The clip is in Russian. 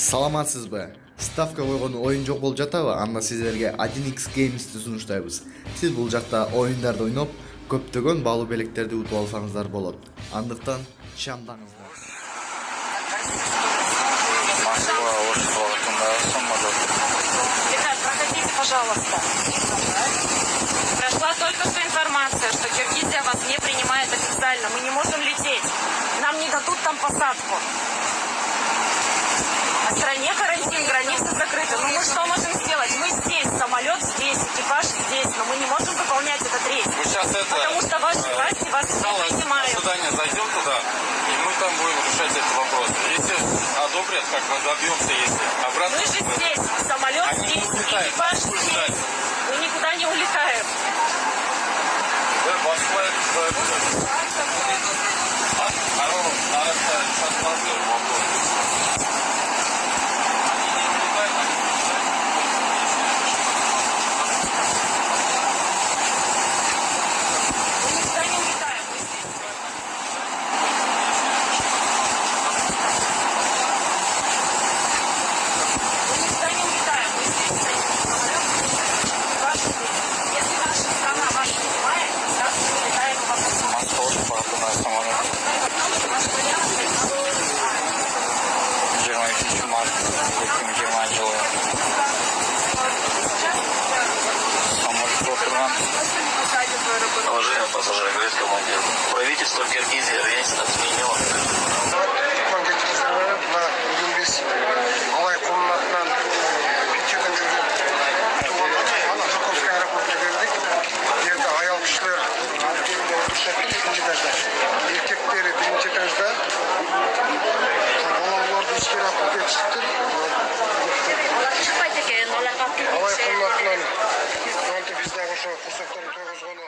Саламатсызбы? Ставка койгон оюн жок болуп жатабы? Анда сиздерге 1x Games'ти сунуштайбыз. Сиз бул жакта оюндарды ойноп, көптөгөн балуу белектерди утуп алсаңыздар болот. Андыктан шамдаңыздар. Москва, Ошского, самолет. Ребят, проходите, пожалуйста. Прошла только что информация, что Киргизия вас не принимает официально. Мы не можем лететь. Нам не дадут там посадку. В стране карантин, границы закрыты. Ну мы что можем сделать? Мы здесь, самолет здесь, экипаж здесь, но мы не можем выполнять этот рейс. Мы сейчас Потому что ваши власти вас не принимают. Ожидание зайдем туда, и мы там будем решать этот вопрос. Если одобрят, как мы добьемся, если обратно... Мы же здесь, самолет Они здесь, не улетают, экипаж нас будут здесь. ждать. Мы никуда не улетаем. Да, Москва, это... Мы никуда не улетаем. Мы здесь. Мы никуда не улетаем. Мы здесь стоим. Самолет здесь. Экипаж здесь. Если наша страна вас принимает, сразу мы улетаем в Москву. Москва, самолет. Наш вариант — это нас не принимают. 22 марта, Германия жылы. Самолет Роттердам. Уважаемые пассажиры, говорит командир. Правительство Киргизии рейс отменило. Мына бүгін біз Алай комнатынан Питерден келген ана Жуковский аэропортына келдік. Енді аял кісілер екінші этажда, еркектері бірінші этажда, балаларды ішкері алып кетістіктер. Алай комнатынан біздегі ошо курсактарын тойғызған